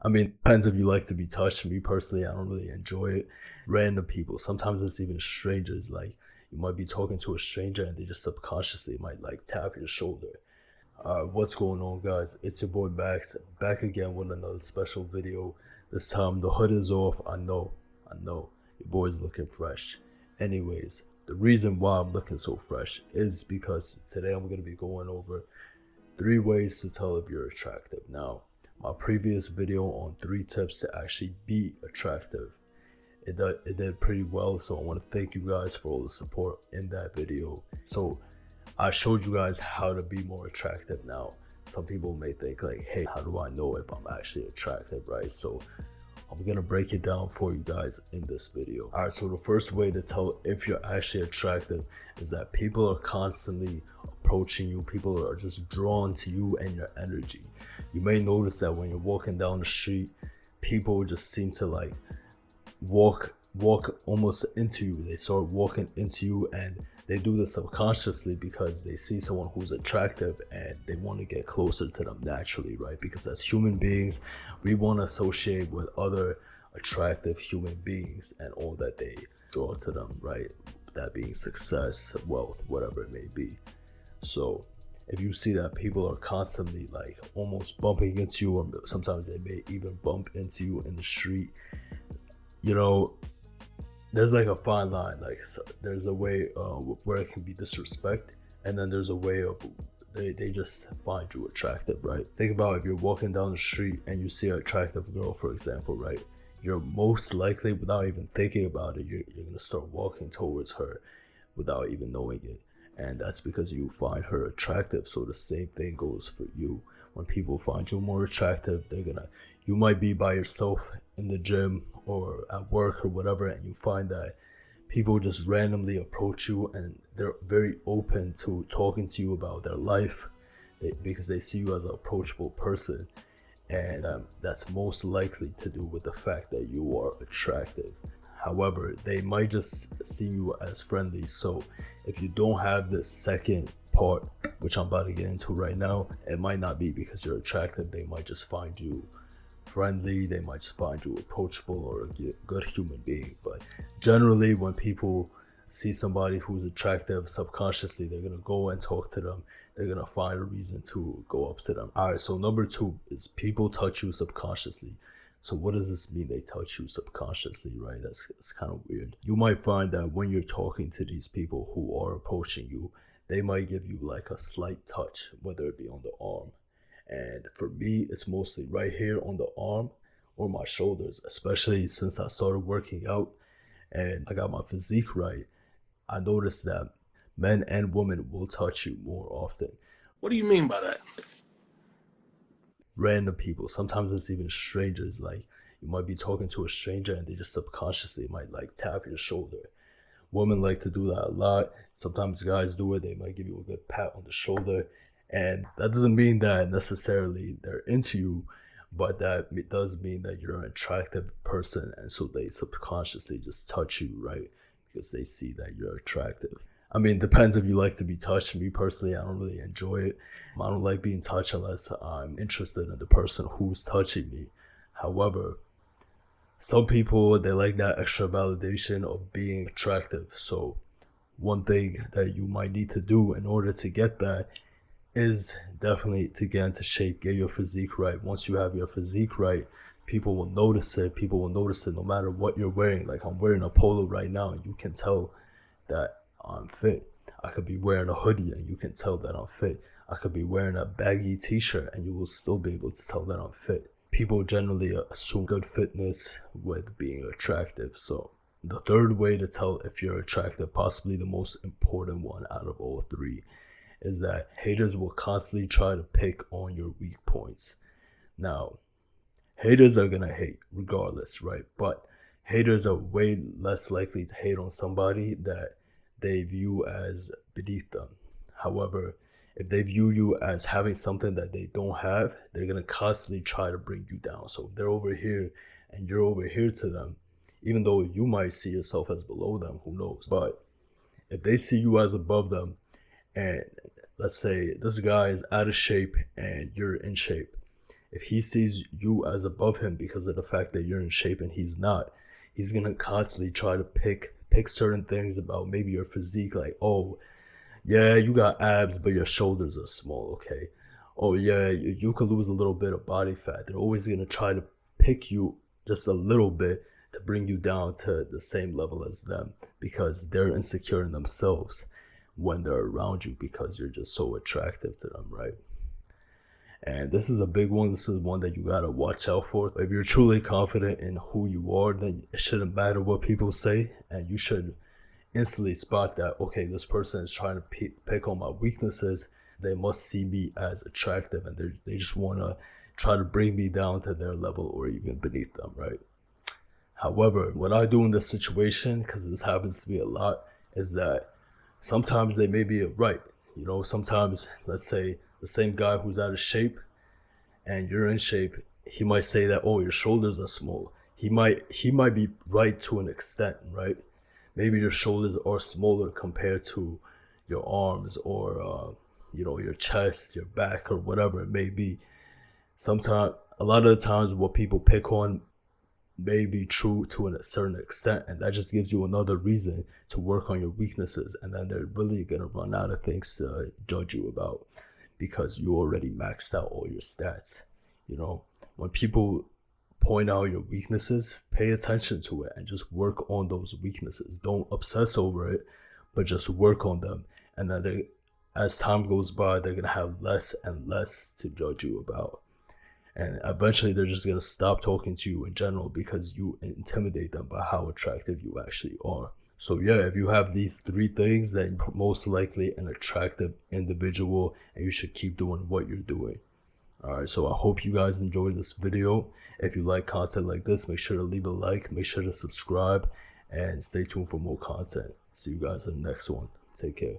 I mean, depends if you like to be touched. Me personally, I don't really enjoy it. Random people, sometimes it's even strangers. Like you might be talking to a stranger and they just subconsciously might like tap your shoulder. What's going on, guys? It's your boy Max, back again with another special video. This time the hood is off. I know, your boy's looking fresh. Anyways, the reason why I'm looking so fresh is because today I'm gonna be going over 3 ways to tell if you're attractive. Now, my previous video on 3 tips to actually be attractive, it did pretty well, so I want to thank you guys for all the support in that video. So I showed you guys how to be more attractive. Now, some people may think like, hey, how do I know if I'm actually attractive, right? So I'm gonna break it down for you guys in this video. All right, so the first way to tell if you're actually attractive is that people are constantly approaching you. People are just drawn to you and your energy. You may notice that when you're walking down the street, people just seem to like walk almost into you. They start walking into you, and they do this subconsciously because they see someone who's attractive and they want to get closer to them naturally, right? Because as human beings, we want to associate with other attractive human beings and all that they draw to them, right? That being success, wealth, whatever it may be. So if you see that people are constantly like almost bumping into you, or sometimes they may even bump into you in the street, you know, there's like a fine line. Like there's a way where it can be disrespect, and then there's a way of they just find you attractive, right? Think about if you're walking down the street and you see an attractive girl, for example, right? You're most likely, without even thinking about it, you're gonna start walking towards her without even knowing it, and that's because you find her attractive. So the same thing goes for you. When people find you more attractive, you might be by yourself in the gym or at work or whatever, and you find that people just randomly approach you and they're very open to talking to you about their life, because they see you as an approachable person, and that's most likely to do with the fact that you are attractive. However, they might just see you as friendly. So if you don't have this second part, which I'm about to get into right now, it might not be because you're attractive. They might just find you friendly, they might just find you approachable or a good human being. But generally, when people see somebody who's attractive, subconsciously they're gonna go and talk to them. They're gonna find a reason to go up to them. All right, so number 2 is people touch you subconsciously. So what does this mean, they touch you subconsciously, right? That's kind of weird. You might find that when you're talking to these people who are approaching you, they might give you like a slight touch, whether it be on the arm. And for me, it's mostly right here on the arm or my shoulders, especially since I started working out and I got my physique right. I noticed that men and women will touch you more often. What do you mean by that? Random people, sometimes it's even strangers. Like you might be talking to a stranger and they just subconsciously might like tap your shoulder. Women like to do that a lot. Sometimes guys do it. They might give you a good pat on the shoulder, and that doesn't mean that necessarily they're into you, but that it does mean that you're an attractive person, and so they subconsciously just touch you, right? Because they see that you're attractive. I mean, depends if you like to be touched. Me personally, I don't really enjoy it. I don't like being touched unless I'm interested in the person who's touching me. However, some people, they like that extra validation of being attractive. So one thing that you might need to do in order to get that is definitely to get into shape, get your physique right. Once you have your physique right, people will notice it. People will notice it no matter what you're wearing. Like I'm wearing a polo right now, and you can tell that I'm fit. I could be wearing a hoodie and you can tell that I'm fit. I could be wearing a baggy t-shirt and you will still be able to tell that I'm fit. People generally assume good fitness with being attractive. So the third way to tell if you're attractive, possibly the most important one out of all 3, is that haters will constantly try to pick on your weak points. Now, haters are gonna hate regardless, right? But haters are way less likely to hate on somebody that they view as beneath them. However, if they view you as having something that they don't have, they're gonna constantly try to bring you down. So if they're over here and you're over here to them, even though you might see yourself as below them, who knows? But if they see you as above them, and let's say this guy is out of shape and you're in shape, If he sees you as above him because of the fact that you're in shape and he's not, he's gonna constantly try to pick certain things about maybe your physique, like, oh yeah, you got abs but your shoulders are small, okay? Oh yeah, you could lose a little bit of body fat. They're always gonna try to pick you just a little bit to bring you down to the same level as them, because they're insecure in themselves when they're around you because you're just so attractive to them, right? And this is a big one. This is one that you gotta watch out for. If you're truly confident in who you are, then it shouldn't matter what people say, and you should instantly spot that, okay, this person is trying to pick on my weaknesses. They must see me as attractive, and they just want to try to bring me down to their level or even beneath them, right? However, what I do in this situation, because this happens to me a lot, is that sometimes they may be right. You know, sometimes, let's say the same guy who's out of shape and you're in shape, he might say that, oh, your shoulders are small. He might be right to an extent, right? Maybe your shoulders are smaller compared to your arms, or your chest, your back, or whatever it may be. Sometimes, a lot of the times, what people pick on may be true to a certain extent, and that just gives you another reason to work on your weaknesses, and then they're really gonna run out of things to judge you about because you already maxed out all your stats. When people point out your weaknesses, pay attention to it and just work on those weaknesses. Don't obsess over it, but just work on them, and then as time goes by, they're gonna have less and less to judge you about. And eventually they're just going to stop talking to you in general because you intimidate them by how attractive you actually are. So yeah, if you have these 3 things, then you're most likely an attractive individual, and you should keep doing what you're doing. Alright, so I hope you guys enjoyed this video. If you like content like this, make sure to leave a like, make sure to subscribe, and stay tuned for more content. See you guys in the next one. Take care.